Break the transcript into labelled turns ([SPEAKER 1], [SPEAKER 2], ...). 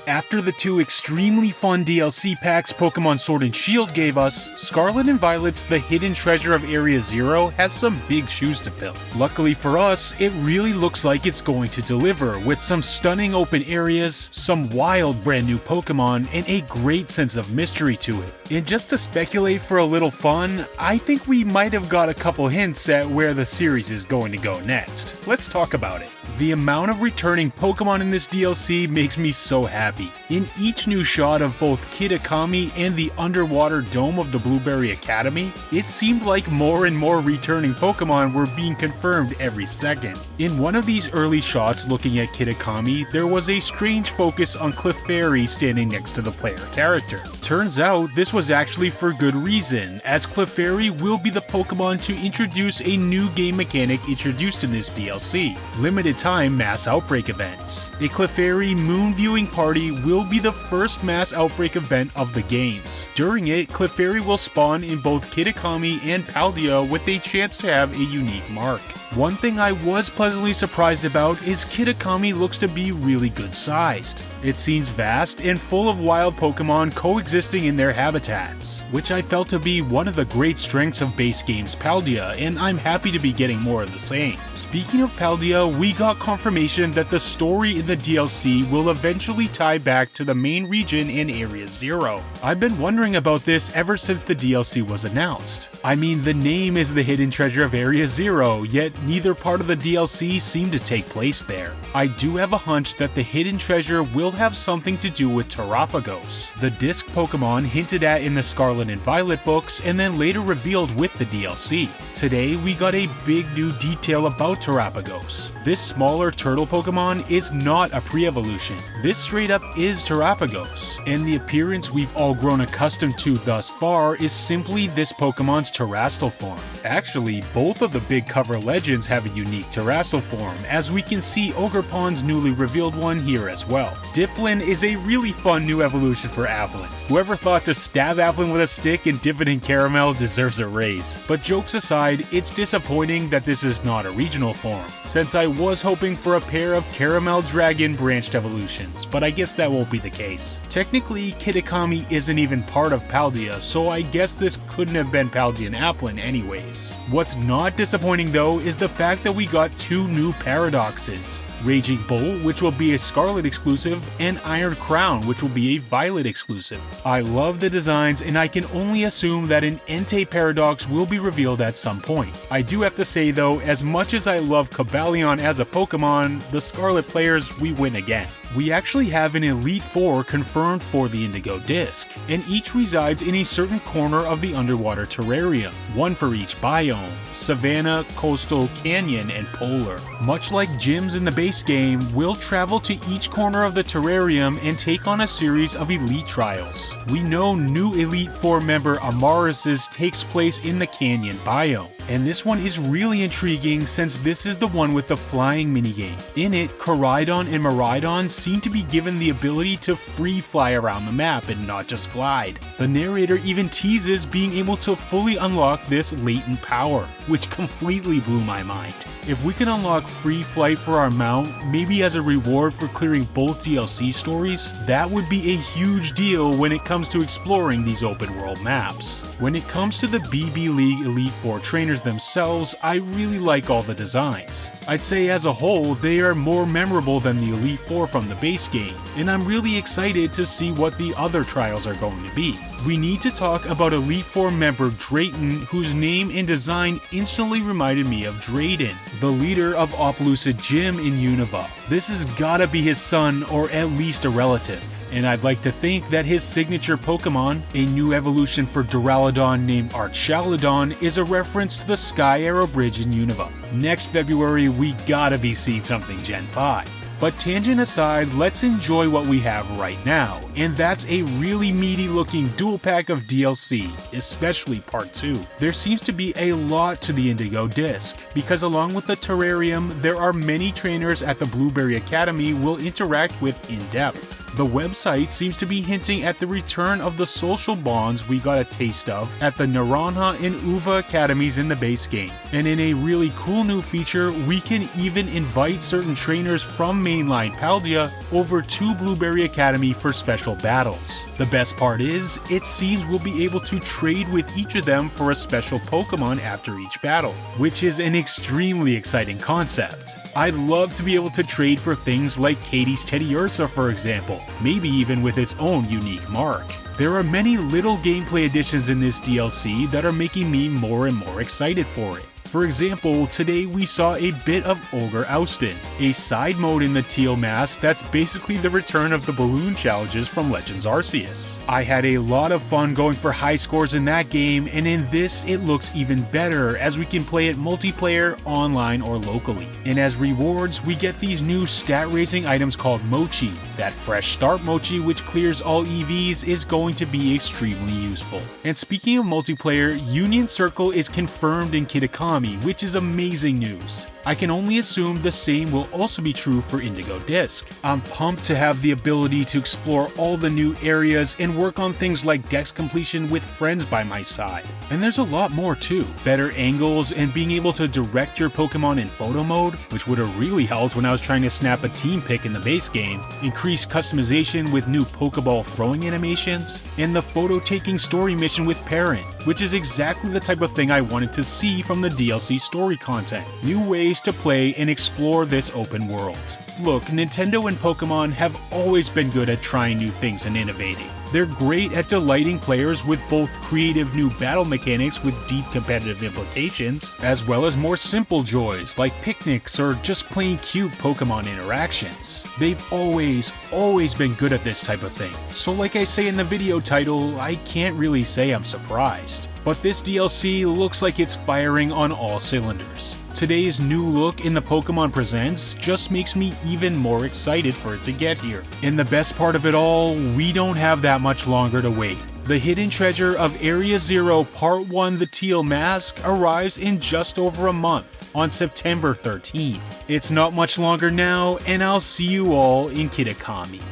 [SPEAKER 1] After the two extremely fun DLC packs Pokemon Sword and Shield gave us, Scarlet and Violet's The Hidden Treasure of Area Zero has some big shoes to fill. Luckily for us, it really looks like it's going to deliver, with some stunning open areas, some wild brand new Pokemon, and a great sense of mystery to it. And just to speculate for a little fun, I think we might have got a couple hints at where the series is going to go next. Let's talk about it. The amount of returning Pokemon in this DLC makes me so happy. In each new shot of both Kid Akami and the underwater dome of the Blueberry Academy, it seemed like more and more returning Pokemon were being confirmed every second. In one of these early shots looking at Kid Akami, there was a strange focus on Clefairy standing next to the player character. Turns out this was actually for good reason, as Clefairy will be the Pokemon to introduce a new game mechanic introduced in this DLC, limited time mass outbreak events. A Clefairy moon viewing party will be the first mass outbreak event of the games. During it, Clefairy will spawn in both Kid Akami and Paldea with a chance to have a unique mark. One thing I was pleasantly surprised about is Kid Akami looks to be really good sized. It seems vast and full of wild Pokemon coexisting in their habitats, which I felt to be one of the great strengths of base game's Paldea, and I'm happy to be getting more of the same. Speaking of Paldea, we got confirmation that the story in the DLC will eventually tie back to the main region in Area Zero. I've been wondering about this ever since the DLC was announced. I mean, the name is The Hidden Treasure of Area Zero, yet neither part of the DLC seemed to take place there. I do have a hunch that the hidden treasure will have something to do with Terapagos, the disc Pokemon hinted at in the Scarlet and Violet books and then later revealed with the DLC. Today we got a big new detail about Terapagos. This smaller turtle Pokemon is not a pre-evolution. This straight up is Terapagos, and the appearance we've all grown accustomed to thus far is simply this Pokemon's terrestrial form. Actually, both of the big cover legends have a unique terrestrial form, as we can see Ogerpon's newly revealed one here as well. Dipplin is a really fun new evolution for Applin. Whoever thought to stab Applin with a stick and dip it in caramel deserves a raise. But jokes aside, it's disappointing that this is not a regional form, since I was hoping for a pair of Caramel Dragon branched evolutions, but I guess that won't be the case. Technically, Kid Akami isn't even part of Paldea, so I guess this couldn't have been Paldea and Applin anyways. What's not disappointing though is the fact that we got two new Paradoxes. Raging Bull, which will be a Scarlet exclusive, and Iron Crown, which will be a Violet exclusive. I love the designs, and I can only assume that an Entei Paradox will be revealed at some point. I do have to say though, as much as I love Cobalion as a Pokemon, the Scarlet players, we win again. We actually have an Elite Four confirmed for the Indigo Disc, and each resides in a certain corner of the underwater terrarium, one for each biome: Savanna, Coastal, Canyon, and Polar. Much like gyms in the base game, we'll travel to each corner of the terrarium and take on a series of Elite Trials. We know new Elite Four member Amaris's takes place in the Canyon biome, and this one is really intriguing since this is the one with the flying minigame. In it, Koraidon and Miraidon seem to be given the ability to free fly around the map and not just glide. The narrator even teases being able to fully unlock this latent power, which completely blew my mind. If we can unlock free flight for our mount, maybe as a reward for clearing both DLC stories, that would be a huge deal when it comes to exploring these open world maps. When it comes to the BB League Elite Four trainers themselves, I really like all the designs. I'd say as a whole, they are more memorable than the Elite Four from the base game, and I'm really excited to see what the other trials are going to be. We need to talk about Elite Four member Drayton, whose name and design instantly reminded me of Drayden, the leader of Opelucid Gym in Unova. This has gotta be his son, or at least a relative. And I'd like to think that his signature Pokemon, a new evolution for Duraludon named Archaludon, is a reference to the Sky Arrow Bridge in Unova. Next February, we gotta be seeing something Gen 5. But tangent aside, let's enjoy what we have right now, and that's a really meaty looking dual pack of DLC, especially Part 2. There seems to be a lot to the Indigo Disc, because along with the terrarium, there are many trainers at the Blueberry Academy we'll interact with in depth. The website seems to be hinting at the return of the social bonds we got a taste of at the Naranja and Uva academies in the base game. And in a really cool new feature, we can even invite certain trainers from mainline Paldea over to Blueberry Academy for special battles. The best part is, it seems we'll be able to trade with each of them for a special Pokemon after each battle, which is an extremely exciting concept. I'd love to be able to trade for things like Katie's Teddiursa, for example, maybe even with its own unique mark. There are many little gameplay additions in this DLC that are making me more and more excited for it. For example, today we saw a bit of Ogre Oustin, a side mode in the Teal mask that's basically the return of the balloon challenges from Legends Arceus. I had a lot of fun going for high scores in that game, and in this it looks even better as we can play it multiplayer, online, or locally. And as rewards, we get these new stat raising items called Mochi. That fresh start Mochi, which clears all EVs, is going to be extremely useful. And speaking of multiplayer, Union Circle is confirmed in Kitakami, which is amazing news. I can only assume the same will also be true for Indigo Disk. I'm pumped to have the ability to explore all the new areas and work on things like dex completion with friends by my side. And there's a lot more too. Better angles and being able to direct your Pokemon in photo mode, which would have really helped when I was trying to snap a team pick in the base game. Increased customization with new Pokeball throwing animations, and the photo taking story mission with Parent, which is exactly the type of thing I wanted to see from the DLC story content. New ways to play and explore this open world. Look, Nintendo and Pokemon have always been good at trying new things and innovating. They're great at delighting players with both creative new battle mechanics with deep competitive implications, as well as more simple joys like picnics or just plain cute Pokemon interactions. They've always been good at this type of thing. So like I say in the video title, I can't really say I'm surprised. But this DLC looks like it's firing on all cylinders. Today's new look in the Pokemon Presents just makes me even more excited for it to get here. And the best part of it all, we don't have that much longer to wait. The hidden treasure of Area Zero Part 1 The Teal Mask arrives in just over a month, on September 13th. It's not much longer now, and I'll see you all in Kitakami.